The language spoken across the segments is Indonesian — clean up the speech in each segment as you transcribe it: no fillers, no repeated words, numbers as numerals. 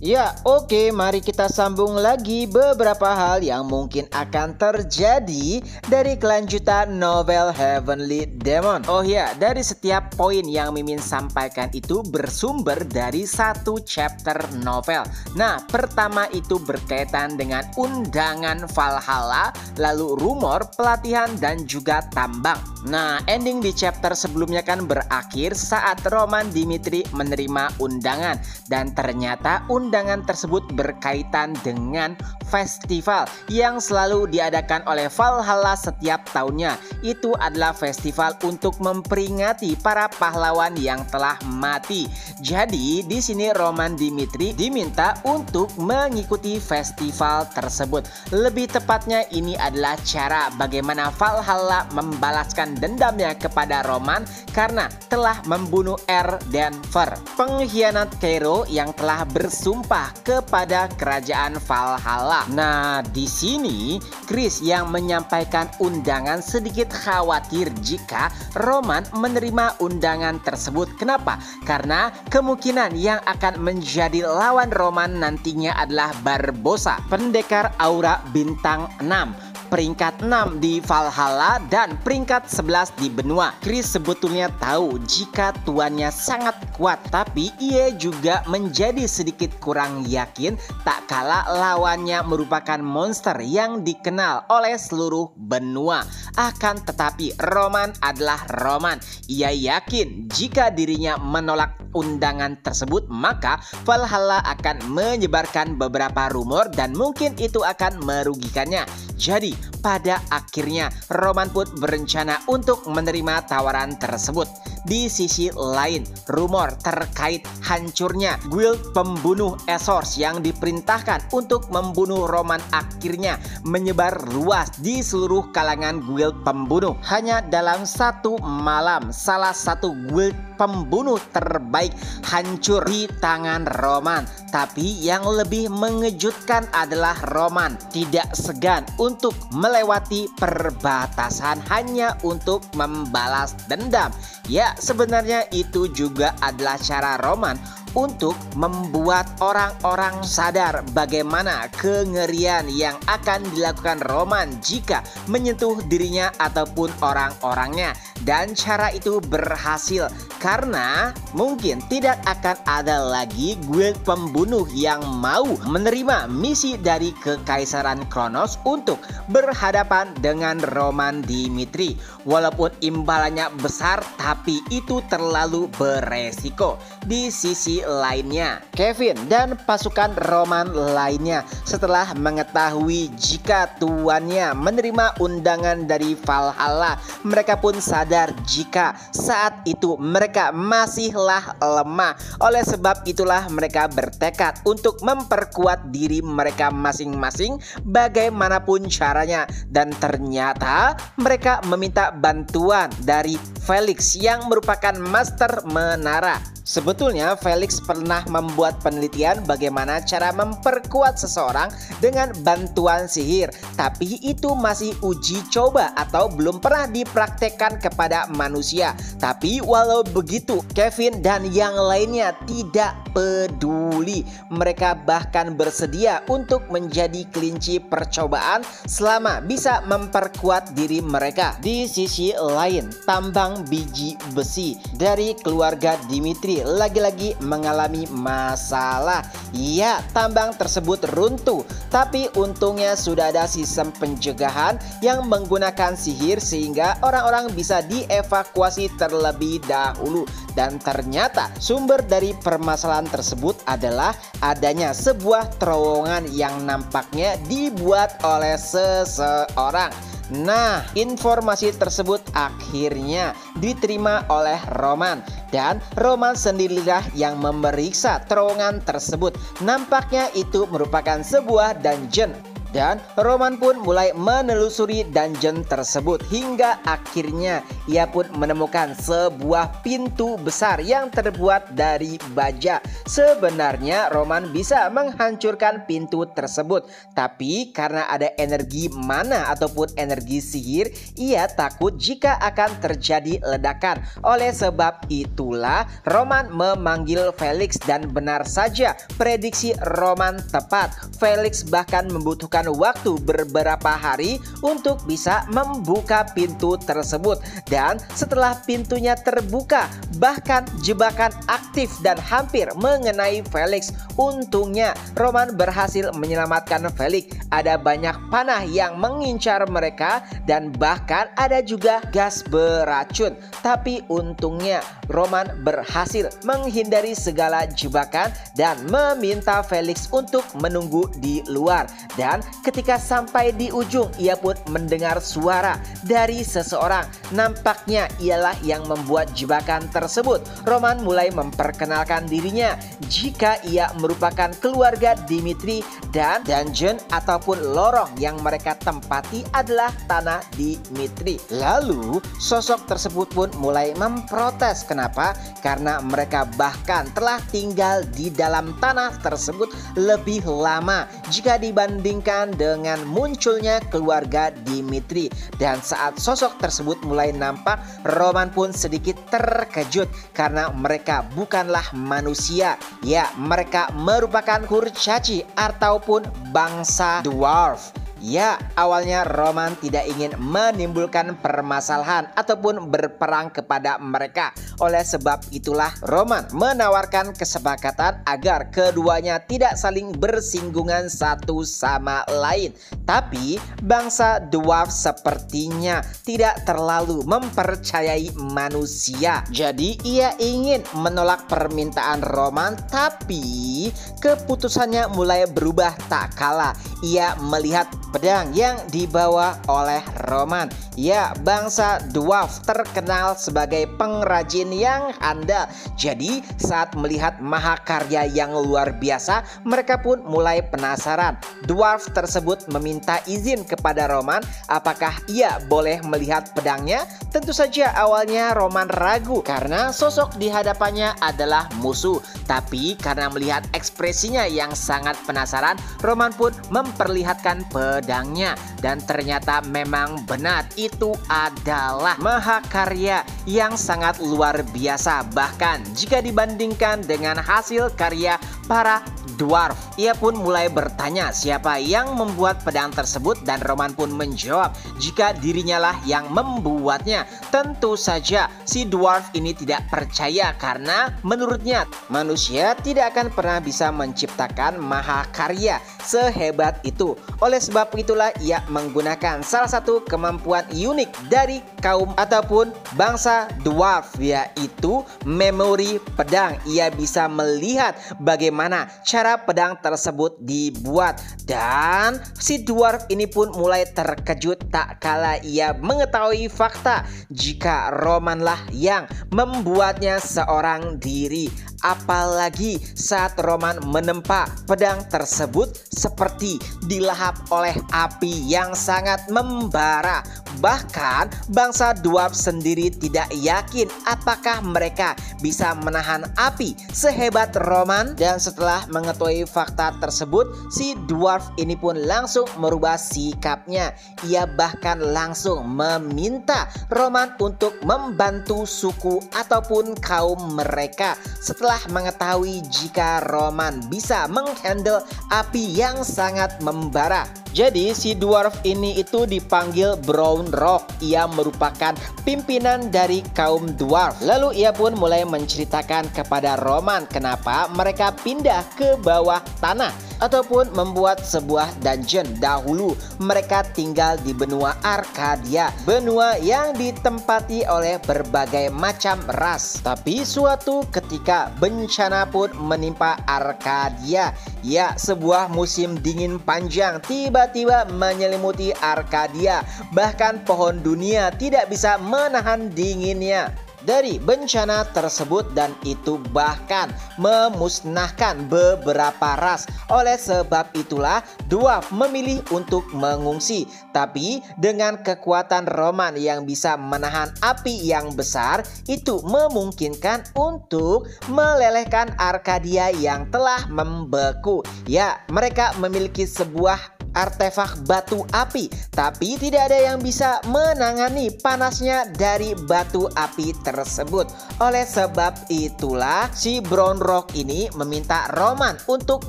Ya, oke, mari kita sambung lagi beberapa hal yang mungkin akan terjadi dari kelanjutan novel Heavenly Demon. Oh ya, dari setiap poin yang Mimin sampaikan itu bersumber dari satu chapter novel. Nah, pertama itu berkaitan dengan undangan Valhalla, lalu rumor, pelatihan, dan juga tambang. Nah, ending di chapter sebelumnya kan berakhir saat Roman Dimitri menerima undangan, dan ternyata undangan tersebut berkaitan dengan festival yang selalu diadakan oleh Valhalla setiap tahunnya. Itu adalah festival untuk memperingati para pahlawan yang telah mati. Jadi di sini Roman Dimitri diminta untuk mengikuti festival tersebut. Lebih tepatnya ini adalah cara bagaimana Valhalla membalaskan dendamnya kepada Roman karena telah membunuh Erdenver, pengkhianat Cairo yang telah bersumpah kepada kerajaan Valhalla. Nah, di sini Chris yang menyampaikan undangan sedikit khawatir jika Roman menerima undangan tersebut. Kenapa? Karena kemungkinan yang akan menjadi lawan Roman nantinya adalah Barbossa, pendekar aura bintang 6. Peringkat 6 di Valhalla dan peringkat 11 di benua. Chris sebetulnya tahu jika tuannya sangat kuat, tapi ia juga menjadi sedikit kurang yakin tak kala lawannya merupakan monster yang dikenal oleh seluruh benua. Akan tetapi Roman adalah Roman. Ia yakin jika dirinya menolak undangan tersebut, maka Valhalla akan menyebarkan beberapa rumor dan mungkin itu akan merugikannya. Jadi pada akhirnya Roman pun berencana untuk menerima tawaran tersebut. Di sisi lain, rumor terkait hancurnya guild pembunuh Azores yang diperintahkan untuk membunuh Roman akhirnya menyebar luas di seluruh kalangan guild pembunuh. Hanya dalam satu malam, salah satu guild pembunuh terbaik hancur di tangan Roman. Tapi yang lebih mengejutkan adalah Roman tidak segan untuk melewati perbatasan hanya untuk membalas dendam. Ya, sebenarnya itu juga adalah cara Roman untuk membuat orang-orang sadar bagaimana kengerian yang akan dilakukan Roman jika menyentuh dirinya ataupun orang-orangnya. Dan cara itu berhasil karena mungkin tidak akan ada lagi guild pembunuh yang mau menerima misi dari Kekaisaran Kronos untuk berhadapan dengan Roman Dimitri. Walaupun imbalannya besar, tapi itu terlalu beresiko. Di sisi lainnya, Kevin dan pasukan Roman lainnya setelah mengetahui jika tuannya menerima undangan dari Valhalla, mereka pun sadar jika saat itu mereka masihlah lemah. Oleh sebab itulah mereka bertekad untuk memperkuat diri mereka masing-masing bagaimanapun caranya. Dan ternyata mereka meminta bantuan dari Felix yang merupakan master menara. Sebetulnya Felix pernah membuat penelitian bagaimana cara memperkuat seseorang dengan bantuan sihir, tapi itu masih uji coba atau belum pernah dipraktekkan kepada manusia. Tapi walau begitu, Kevin dan yang lainnya tidak peduli. Mereka bahkan bersedia untuk menjadi kelinci percobaan selama bisa memperkuat diri mereka. Di sisi lain, tambang biji besi dari keluarga Dimitri lagi-lagi mengalami masalah. Ya, tambang tersebut runtuh, tapi untungnya sudah ada sistem pencegahan yang menggunakan sihir sehingga orang-orang bisa dievakuasi terlebih dahulu. Dan ternyata sumber dari permasalahan tersebut adalah adanya sebuah terowongan yang nampaknya dibuat oleh seseorang. Nah, informasi tersebut akhirnya diterima oleh Roman, dan Roman sendirilah yang memeriksa terowongan tersebut. Nampaknya itu merupakan sebuah dungeon. Dan Roman pun mulai menelusuri dungeon tersebut hingga akhirnya ia pun menemukan sebuah pintu besar yang terbuat dari baja. Sebenarnya Roman bisa menghancurkan pintu tersebut, tapi karena ada energi mana ataupun energi sihir, ia takut jika akan terjadi ledakan. Oleh sebab itulah Roman memanggil Felix, dan benar saja prediksi Roman tepat. Felix bahkan membutuhkan waktu beberapa hari untuk bisa membuka pintu tersebut, dan setelah pintunya terbuka bahkan jebakan aktif dan hampir mengenai Felix. Untungnya Roman berhasil menyelamatkan Felix. Ada banyak panah yang mengincar mereka dan bahkan ada juga gas beracun, tapi untungnya Roman berhasil menghindari segala jebakan dan meminta Felix untuk menunggu di luar. Dan ketika sampai di ujung, ia pun mendengar suara dari seseorang. Nampaknya ialah yang membuat jebakan tersebut. Roman mulai memperkenalkan dirinya jika ia merupakan keluarga Dimitri, dan dungeon ataupun lorong yang mereka tempati adalah tanah Dimitri. Lalu sosok tersebut pun mulai memprotes. Kenapa? Karena mereka bahkan telah tinggal di dalam tanah tersebut lebih lama jika dibandingkan dengan munculnya keluarga Dimitri. Dan saat sosok tersebut mulai nampak, Roman pun sedikit terkejut karena mereka bukanlah manusia. Ya, mereka merupakan kurcaci ataupun bangsa dwarf. Ya, awalnya Roman tidak ingin menimbulkan permasalahan ataupun berperang kepada mereka. Oleh sebab itulah Roman menawarkan kesepakatan agar keduanya tidak saling bersinggungan satu sama lain. Tapi bangsa dwarf sepertinya tidak terlalu mempercayai manusia. Jadi ia ingin menolak permintaan Roman, tapi keputusannya mulai berubah tak kala ia melihat pedang yang dibawa oleh Roman. Ya, bangsa dwarf terkenal sebagai pengrajin yang handal. Jadi saat melihat mahakarya yang luar biasa, mereka pun mulai penasaran. Dwarf tersebut meminta izin kepada Roman apakah ia boleh melihat pedangnya. Tentu saja awalnya Roman ragu karena sosok di hadapannya adalah musuh. Tapi karena melihat ekspresinya yang sangat penasaran, Roman pun memperlihatkan pedangnya, dan ternyata memang benar itu adalah mahakarya yang sangat luar biasa. Bahkan jika dibandingkan dengan hasil karya para dwarf. Ia pun mulai bertanya siapa yang membuat pedang tersebut, dan Roman pun menjawab jika dirinya lah yang membuatnya. Tentu saja si dwarf ini tidak percaya karena menurutnya manusia tidak akan pernah bisa menciptakan mahakarya sehebat itu. Oleh sebab itulah ia menggunakan salah satu kemampuan unik dari kaum ataupun bangsa dwarf, yaitu memori pedang. Ia bisa melihat bagaimana cara pedang tersebut dibuat, dan si dwarf ini pun mulai terkejut tak kala ia mengetahui fakta jika Roman lah yang membuatnya seorang diri. Apalagi saat Roman menempa pedang tersebut seperti dilahap oleh api yang sangat membara. Bahkan bangsa dwarf sendiri tidak yakin apakah mereka bisa menahan api sehebat Roman. Dan setelah mengetahui fakta tersebut, si dwarf ini pun langsung merubah sikapnya. Ia bahkan langsung meminta Roman untuk membantu suku ataupun kaum mereka setelah mengetahui jika Roman bisa menghandle api yang sangat membara. Jadi si dwarf ini itu dipanggil Brown Rock. Ia merupakan pimpinan dari kaum dwarf. Lalu ia pun mulai menceritakan kepada Roman kenapa mereka pindah ke bawah tanah ataupun membuat sebuah dungeon. Dahulu mereka tinggal di benua Arkadia, benua yang ditempati oleh berbagai macam ras. Tapi suatu ketika bencana pun menimpa Arkadia. Ya, sebuah musim dingin panjang tiba-tiba menyelimuti Arkadia. Bahkan pohon dunia tidak bisa menahan dinginnya. dari bencana tersebut dan itu bahkan memusnahkan beberapa ras. Oleh sebab itulah dwarf memilih untuk mengungsi. Tapi dengan kekuatan Roman yang bisa menahan api yang besar, itu memungkinkan untuk melelehkan Arkadia yang telah membeku. Ya, mereka memiliki sebuah artefak batu api, tapi tidak ada yang bisa menangani panasnya dari batu api tersebut. Oleh sebab itulah si Brown Rock ini meminta Roman untuk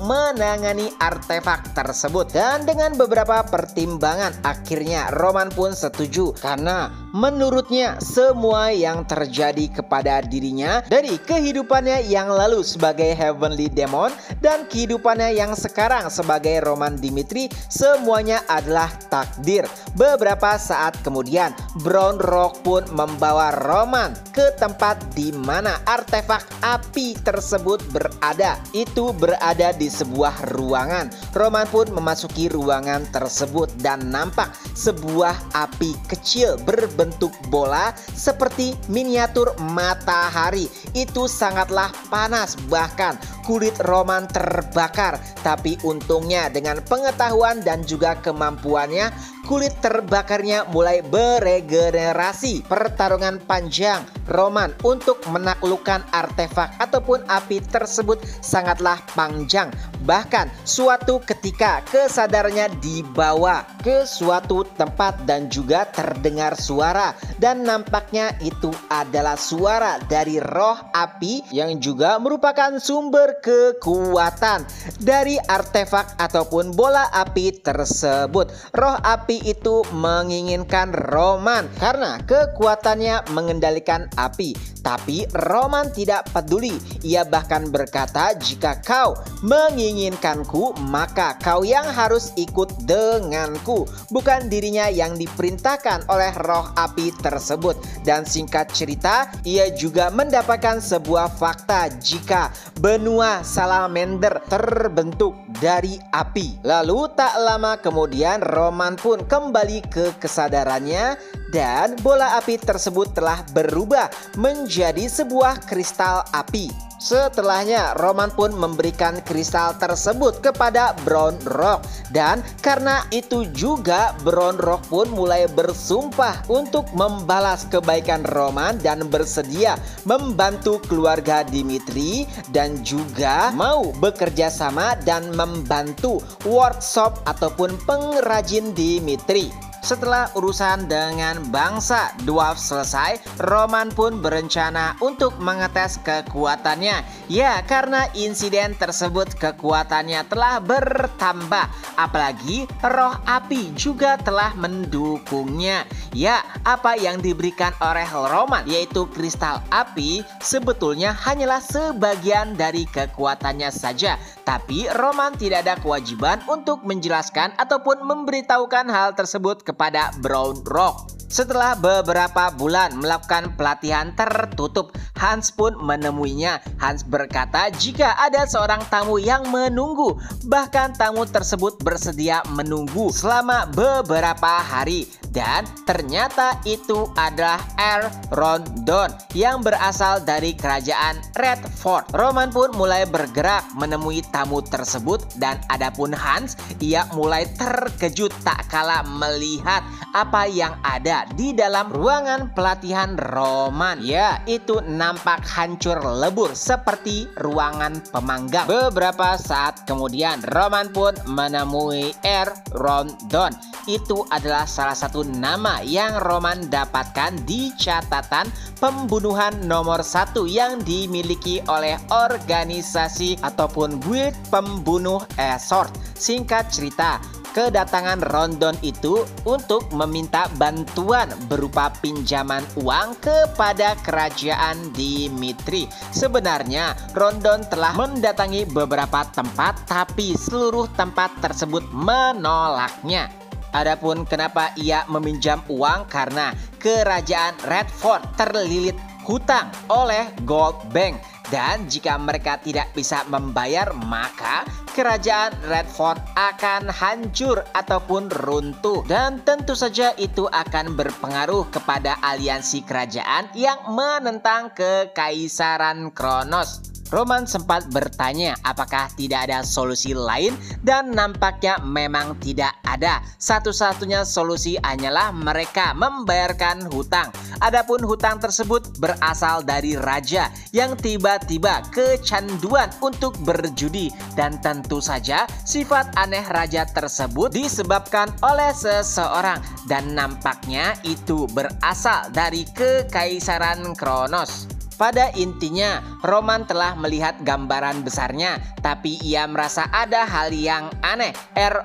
menangani artefak tersebut, dan dengan beberapa pertimbangan akhirnya Roman pun setuju karena menurutnya semua yang terjadi kepada dirinya dari kehidupannya yang lalu sebagai Heavenly Demon dan kehidupannya yang sekarang sebagai Roman Dimitri, semuanya adalah takdir. Beberapa saat kemudian Brown Rock pun membawa Roman ke tempat di mana artefak api tersebut berada. Itu berada di sebuah ruangan. Roman pun memasuki ruangan tersebut dan nampak sebuah api kecil berbentuk bola seperti miniatur matahari. Itu sangatlah panas, bahkan kulit Roman terbakar. Tapi untungnya dengan pengetahuan dan juga kemampuannya, kulit terbakarnya mulai beregenerasi. Pertarungan panjang Roman untuk menaklukkan artefak ataupun api tersebut sangatlah panjang. Bahkan suatu ketika kesadarannya dibawa ke suatu tempat dan juga terdengar suara, dan nampaknya itu adalah suara dari roh api yang juga merupakan sumber kekuatan dari artefak ataupun bola api tersebut. Roh api itu menginginkan Roman karena kekuatannya mengendalikan api. Tapi Roman tidak peduli. Ia bahkan berkata, jika kau menginginkanku, maka kau yang harus ikut denganku, bukan dirinya yang diperintahkan oleh roh api tersebut. Dan singkat cerita, ia juga mendapatkan sebuah fakta jika benua salamander terbentuk dari api. Lalu tak lama kemudian Roman pun kembali ke kesadarannya dan bola api tersebut telah berubah menjadi sebuah kristal api. Setelahnya Roman pun memberikan kristal tersebut kepada Brown Rock, dan karena itu juga Brown Rock pun mulai bersumpah untuk membalas kebaikan Roman dan bersedia membantu keluarga Dimitri dan juga mau bekerja sama dan membantu workshop ataupun pengrajin Dimitri. Setelah urusan dengan bangsa dwarf selesai, Roman pun berencana untuk mengetes kekuatannya. Ya, karena insiden tersebut kekuatannya telah bertambah. Apalagi roh api juga telah mendukungnya. Ya, apa yang diberikan oleh Roman, yaitu kristal api, sebetulnya hanyalah sebagian dari kekuatannya saja. Tapi Roman tidak ada kewajiban untuk menjelaskan ataupun memberitahukan hal tersebut kepada Brown Rock. Setelah beberapa bulan melakukan pelatihan tertutup, Hans pun menemuinya. Hans berkata jika ada seorang tamu yang menunggu, bahkan tamu tersebut bersedia menunggu selama beberapa hari. Dan ternyata itu adalah Earl Rondon yang berasal dari kerajaan Redford. Roman pun mulai bergerak menemui tamu tersebut, dan adapun Hans, ia mulai terkejut tak kala melihat apa yang ada di dalam ruangan pelatihan Roman. Ya, itu nampak hancur lebur seperti ruangan pemanggang. Beberapa saat kemudian Roman pun menemui Earl Rondon. Itu adalah salah satu nama yang Roman dapatkan di catatan pembunuhan nomor 1 yang dimiliki oleh organisasi ataupun guild pembunuh Esort. Singkat cerita, kedatangan Rondon itu untuk meminta bantuan berupa pinjaman uang kepada kerajaan Dimitri. Sebenarnya Rondon telah mendatangi beberapa tempat, tapi seluruh tempat tersebut menolaknya. Adapun kenapa ia meminjam uang, karena kerajaan Redford terlilit hutang oleh Gold Bank, Dan jika mereka tidak bisa membayar, maka kerajaan Redford akan hancur ataupun runtuh. Dan tentu saja itu akan berpengaruh kepada aliansi kerajaan yang menentang kekaisaran Kronos. Roman sempat bertanya apakah tidak ada solusi lain, dan nampaknya memang tidak ada. Satu-satunya solusi hanyalah mereka membayarkan hutang. Adapun hutang tersebut berasal dari raja yang tiba-tiba kecanduan untuk berjudi, dan tentu saja sifat aneh raja tersebut disebabkan oleh seseorang, dan nampaknya itu berasal dari kekaisaran Kronos. Pada intinya, Roman telah melihat gambaran besarnya, tapi ia merasa ada hal yang aneh.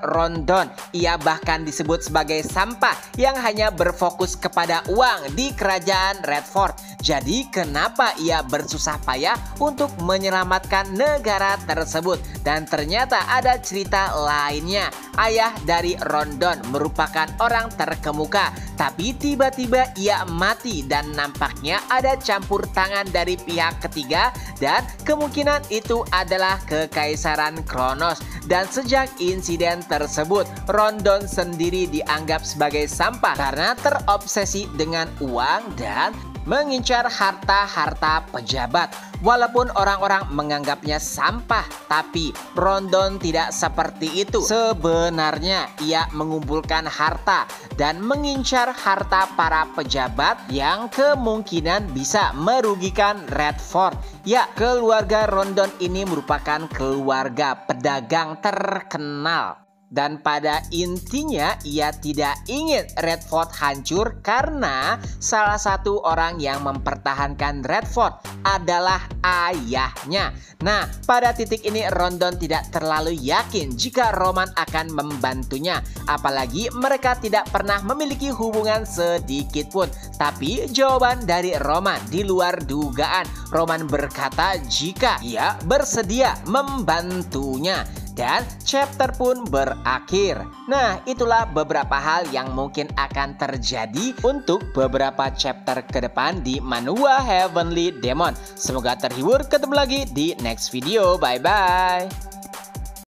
Rondon, ia bahkan disebut sebagai sampah yang hanya berfokus kepada uang di kerajaan Redford. Jadi kenapa ia bersusah payah untuk menyelamatkan negara tersebut? Dan ternyata ada cerita lainnya. Ayah dari Rondon merupakan orang terkemuka, tapi tiba-tiba ia mati, dan nampaknya ada campur tangan dari pihak ketiga, dan kemungkinan itu adalah kekaisaran Kronos. Dan sejak insiden tersebut, Rondon sendiri dianggap sebagai sampah karena terobsesi dengan uang dan mengincar harta-harta pejabat. Walaupun orang-orang menganggapnya sampah, tapi Rondon tidak seperti itu. Sebenarnya ia mengumpulkan harta dan mengincar harta para pejabat yang kemungkinan bisa merugikan Redford. Ya, keluarga Rondon ini merupakan keluarga pedagang terkenal. Dan pada intinya ia tidak ingin Redford hancur karena salah satu orang yang mempertahankan Redford adalah ayahnya. Nah, pada titik ini Rondon tidak terlalu yakin jika Roman akan membantunya. Apalagi mereka tidak pernah memiliki hubungan sedikit pun. Tapi jawaban dari Roman di luar dugaan. Roman berkata jika ia bersedia membantunya. Dan chapter pun berakhir. Nah, itulah beberapa hal yang mungkin akan terjadi untuk beberapa chapter ke depan di Manhwa Heavenly Demon. Semoga terhibur, ketemu lagi di next video. Bye-bye.